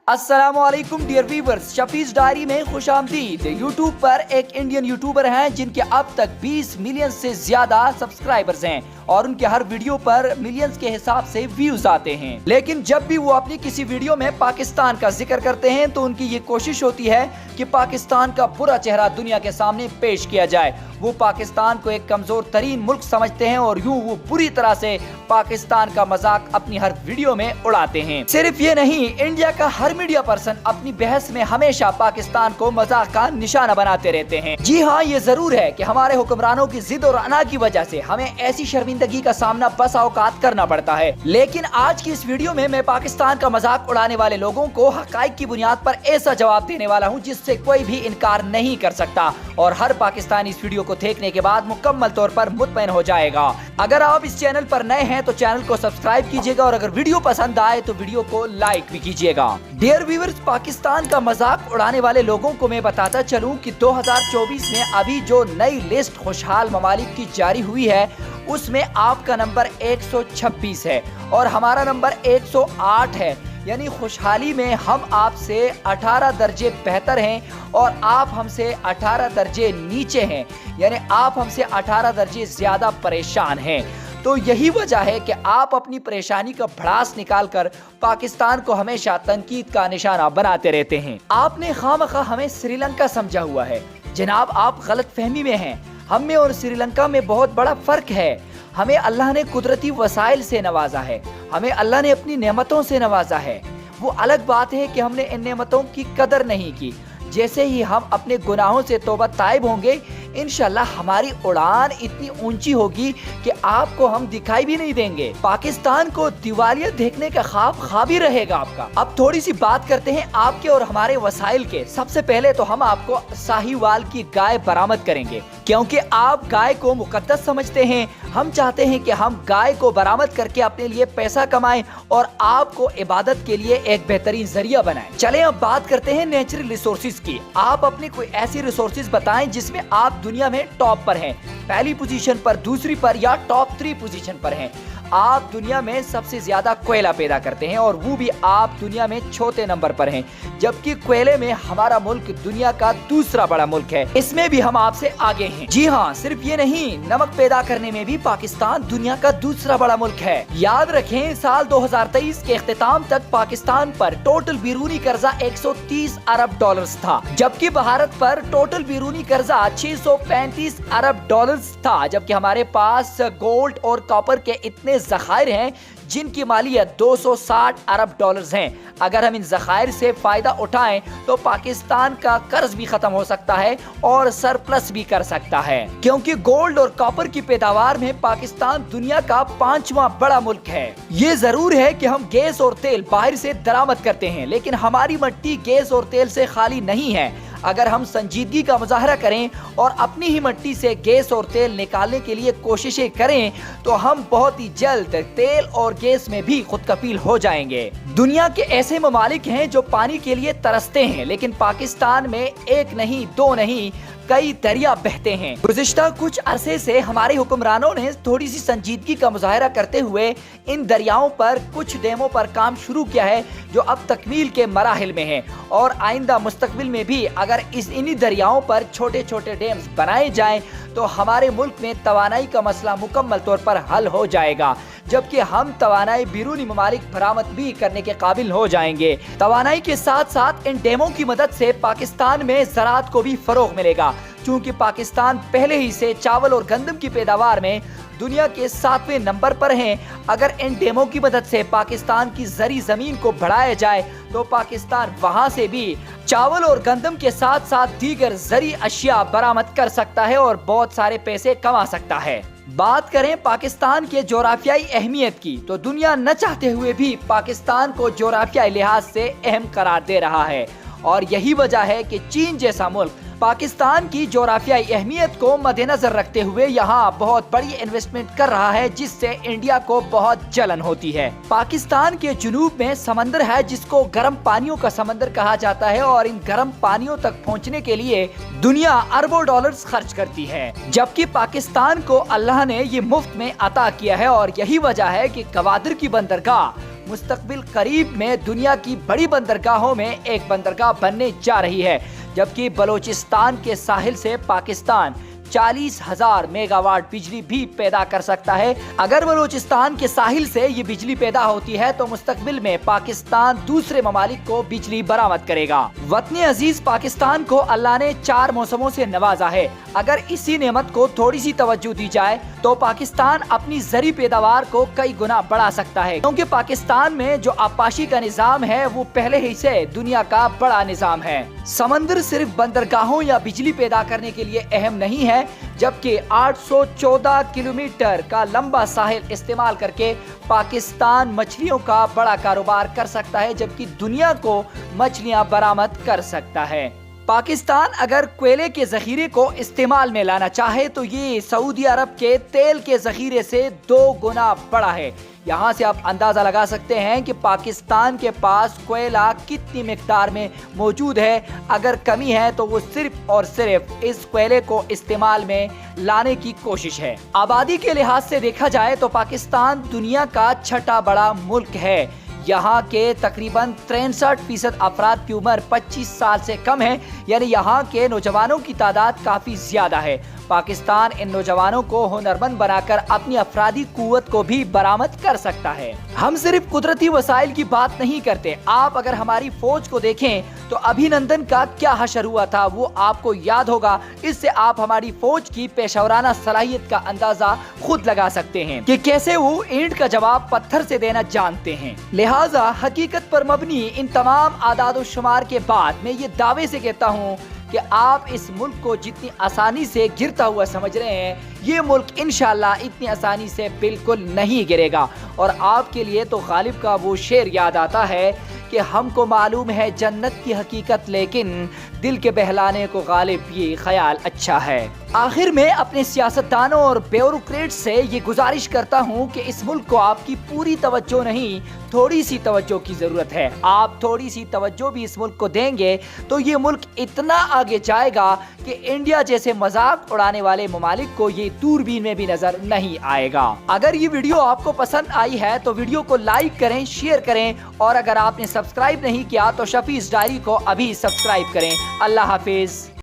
अस्सलामुअलैकुम dear viewers, शफीज diary में खुश आमदीद। यूट्यूब पर एक इंडियन यूट्यूबर हैं जिनके अब तक 20 मिलियन से ज्यादा सब्सक्राइबर्स हैं और उनके हर वीडियो पर मिलियंस के हिसाब से व्यूज आते हैं। लेकिन जब भी वो अपनी किसी वीडियो में पाकिस्तान का जिक्र करते हैं तो उनकी ये कोशिश होती है कि पाकिस्तान का बुरा चेहरा दुनिया के सामने पेश किया जाए। वो पाकिस्तान को एक कमजोर तरीन मुल्क समझते हैं और यूं वो बुरी तरह से पाकिस्तान का मजाक अपनी हर वीडियो में उड़ाते हैं। सिर्फ ये नहीं, इंडिया का हर मीडिया पर्सन अपनी बहस में हमेशा पाकिस्तान को मजाक का निशाना बनाते रहते हैं। जी हाँ, ये जरूर है कि हमारे हुक्मरानों की जिद और अना की वजह से हमें ऐसी शर्मिंदगी का सामना बस औकात करना पड़ता है। लेकिन आज की इस वीडियो में मैं पाकिस्तान का मजाक उड़ाने वाले लोगों को हकाइक की बुनियाद पर ऐसा जवाब देने वाला हूँ जिससे कोई भी इनकार नहीं कर सकता और हर पाकिस्तानी इस वीडियो को देखने के बाद मुकम्मल तौर पर मुतमईन हो जाएगा। अगर आप इस चैनल पर नए हैं तो चैनल को सब्सक्राइब कीजिएगा और अगर वीडियो पसंद आए तो वीडियो को लाइक भी कीजिएगा। डियर व्यूअर्स, पाकिस्तान का मजाक उड़ाने वाले लोगों को मैं बताता चलूं कि 2024 में अभी जो नई लिस्ट खुशहाल ममालिक की जारी हुई है उसमें आपका नंबर 126 है और हमारा नंबर 108 है। यानी खुशहाली में हम आपसे 18 दर्जे बेहतर हैं और आप हमसे 18 दर्जे नीचे हैं। यानी आप हमसे 18 दर्जे ज्यादा परेशान हैं। तो यही वजह है कि आप अपनी परेशानी का भड़ास निकालकर पाकिस्तान को हमेशा तनकीद का निशाना बनाते रहते हैं। आपने खामखा हमें श्रीलंका समझा हुआ है। जनाब, आप गलत फहमी में हैं। हम में और श्रीलंका में बहुत बड़ा फर्क है। हमें अल्लाह ने कुदरती वसाइल से नवाजा है, हमें अल्लाह ने अपनी नेमतों से नवाजा है। वो अलग बात है कि हमने इन नेमतों की कदर नहीं की। जैसे ही हम अपने गुनाहों से तौबा ताइब होंगे, इंशाल्लाह हमारी उड़ान इतनी ऊंची होगी कि आपको हम दिखाई भी नहीं देंगे। पाकिस्तान को दिवालिया देखने का ख्वाब ही रहेगा आपका। अब थोड़ी सी बात करते हैं आपके और हमारे वसाइल के। सबसे पहले तो हम आपको साहीवाल की गाय बरामद करेंगे क्योंकि आप गाय को मुकद्दस समझते हैं। हम चाहते हैं कि हम गाय को बरामद करके अपने लिए पैसा कमाएं और आपको इबादत के लिए एक बेहतरीन जरिया बनाएं। चलें अब बात करते हैं नेचुरल रिसोर्सेज की। आप अपनी कोई ऐसी रिसोर्सेज बताएं जिसमें आप दुनिया में टॉप पर हैं, पहली पोजीशन पर, दूसरी पर या टॉप 3 पोजीशन पर हैं। आप दुनिया में सबसे ज्यादा कोयला पैदा करते हैं और वो भी आप दुनिया में चौथे नंबर पर हैं, जबकि कोयले में हमारा मुल्क दुनिया का दूसरा बड़ा मुल्क है। इसमें भी हम आपसे आगे हैं। जी हाँ, सिर्फ ये नहीं, नमक पैदा करने में भी पाकिस्तान दुनिया का दूसरा बड़ा मुल्क है। याद रखें, साल 2023 के इख्तिताम तक पाकिस्तान पर टोटल बैरूनी कर्जा 130 अरब डॉलर्स था, जबकि भारत पर टोटल बैरूनी कर्जा 635 अरब डॉलर्स था। जबकि हमारे पास गोल्ड और कॉपर के इतने ज़खायर हैं जिनकी मालियत 260 अरब डॉलर्स हैं। अगर हम इन ज़खायर से फायदा उठाएं तो पाकिस्तान का कर्ज भी खत्म हो सकता है और सरप्लस भी कर सकता है, क्योंकि गोल्ड और कॉपर की पैदावार में पाकिस्तान दुनिया का 5वां बड़ा मुल्क है। ये जरूर है कि हम गैस और तेल बाहर से दरामद करते हैं, लेकिन हमारी मिट्टी गैस और तेल से खाली नहीं है। अगर हम संजीदगी का मुजाहरा करें और अपनी ही मिट्टी से गैस और तेल निकालने के लिए कोशिशें करें तो हम बहुत ही जल्द तेल और गैस में भी खुद कफील हो जाएंगे। दुनिया के ऐसे ममालिक हैं जो पानी के लिए तरसते हैं, लेकिन पाकिस्तान में एक नहीं, दो नहीं, कई दरिया बहते हैं। गुज़िश्ता कुछ अरसे से हमारे हुक्मरानों ने थोड़ी सी संजीदगी का मुजाहरा करते हुए इन दरियाओं पर कुछ डैमों पर काम शुरू किया है जो अब तकमील के मराहिल में है और आइंदा मुस्तकबिल में भी अगर इन्हीं दरियाओं पर छोटे छोटे डैम्स बनाए जाएं तो हमारे मुल्क में तवानाई का मसला मुकम्मल तौर पर हल हो जाएगा, जबकि हम तवानाई बैरूनी ममालिक बरामद भी करने के काबिल हो जाएंगे। तवानाई के साथ साथ इन डैमों की मदद से पाकिस्तान में ज़राअत को भी फरोग मिलेगा, क्योंकि पाकिस्तान पहले ही से चावल और गंदम की पैदावार में दुनिया के 7वें नंबर पर हैं। अगर इन डैमों की मदद से पाकिस्तान की जरी जमीन को बढ़ाया जाए तो पाकिस्तान वहां से भी चावल और गंदम के साथ साथ दीगर जरी अशिया बरामद कर सकता है और बहुत सारे पैसे कमा सकता है। बात करें पाकिस्तान के जोग्राफियाई अहमियत की तो दुनिया न चाहते हुए भी पाकिस्तान को जोग्राफियाई लिहाज से अहम करार दे रहा है और यही वजह है कि चीन जैसा मुल्क पाकिस्तान की जोग्राफियाई अहमियत को मद्देनजर रखते हुए यहाँ बहुत बड़ी इन्वेस्टमेंट कर रहा है, जिससे इंडिया को बहुत जलन होती है। पाकिस्तान के जुनूब में समंदर है जिसको गर्म पानियों का समंदर कहा जाता है, और इन गर्म पानियों तक पहुँचने के लिए दुनिया अरबों डॉलर्स खर्च करती है, जबकि पाकिस्तान को अल्लाह ने ये मुफ्त में अता किया है। और यही वजह है कि गवादर की बंदरगाह मुस्तकबिल करीब में दुनिया की बड़ी बंदरगाहों में एक बंदरगाह बनने जा रही है, जबकि बलोचिस्तान के साहिल से पाकिस्तान 40,000 मेगावाट बिजली भी पैदा कर सकता है। अगर बलोचिस्तान के साहिल से ये बिजली पैदा होती है तो मुस्तकबिल में पाकिस्तान दूसरे ममालिक को बिजली बरामद करेगा। वतन अजीज पाकिस्तान को अल्लाह ने 4 मौसमों से नवाजा है। अगर इसी नेमत को थोड़ी सी तवज्जो दी जाए तो पाकिस्तान अपनी ज़री पैदावार को कई गुना बढ़ा सकता है, क्योंकि पाकिस्तान में जो आबपाशी का निज़ाम है वो पहले ही से दुनिया का बड़ा निज़ाम है। समंदर सिर्फ बंदरगाहों या बिजली पैदा करने के लिए अहम नहीं है, जबकि 814 किलोमीटर का लंबा साहिल इस्तेमाल करके पाकिस्तान मछलियों का बड़ा कारोबार कर सकता है, जबकि दुनिया को मछलियां बरामद कर सकता है। पाकिस्तान अगर कोयले के जखीरे को इस्तेमाल में लाना चाहे तो ये सऊदी अरब के तेल के जखीरे से 2 गुना बड़ा है। यहाँ से आप अंदाज़ा लगा सकते हैं कि पाकिस्तान के पास कोयला कितनी मिकदार में मौजूद है। अगर कमी है तो वो सिर्फ और सिर्फ इस कोयले को इस्तेमाल में लाने की कोशिश है। आबादी के लिहाज से देखा जाए तो पाकिस्तान दुनिया का 6ठा बड़ा मुल्क है। यहाँ के तकरीबन 63% अफराद की उम्र 25 साल से कम है, यानी यहाँ के नौजवानों की तादाद काफ़ी ज़्यादा है। पाकिस्तान इन नौजवानों को हुनरमंद बनाकर अपनी अफरादी कुव्वत को भी बरामद कर सकता है। हम सिर्फ कुदरती वसाइल की बात नहीं करते। आप अगर हमारी फौज को देखें तो अभिनंदन का क्या हशर हुआ था वो आपको याद होगा। इससे आप हमारी फौज की पेशेवराना सलाहियत का अंदाजा खुद लगा सकते हैं कि कैसे वो ईंट का जवाब पत्थर से देना जानते हैं। लिहाजा हकीकत पर मबनी इन तमाम आदाद शुमार के बाद मैं ये दावे से कहता हूँ कि आप इस मुल्क को जितनी आसानी से गिरता हुआ समझ रहे हैं, ये मुल्क इंशाल्लाह इतनी आसानी से बिल्कुल नहीं गिरेगा। और आपके लिए तो गालिब का वो शेर याद आता है कि हमको मालूम है जन्नत की हकीकत, लेकिन दिल के बहलाने को गालिब ये ख्याल अच्छा है। आखिर में अपने सियासतदानों और ब्यूरोक्रेट से ये गुजारिश करता हूँ कि इस मुल्क को आपकी पूरी तवज्जो नहीं, थोड़ी सी तवज्जो की ज़रूरत है। आप थोड़ी सी तवज्जो भी इस मुल्क को देंगे तो ये मुल्क इतना आगे जाएगा कि इंडिया जैसे मजाक उड़ाने वाले ममालिक को ये दूरबीन में भी नजर नहीं आएगा। अगर ये वीडियो आपको पसंद आई है तो वीडियो को लाइक करें, शेयर करें, और अगर आपने सब्सक्राइब नहीं किया तो शफीज डायरी को अभी सब्सक्राइब करें। अल्लाह हाफिज।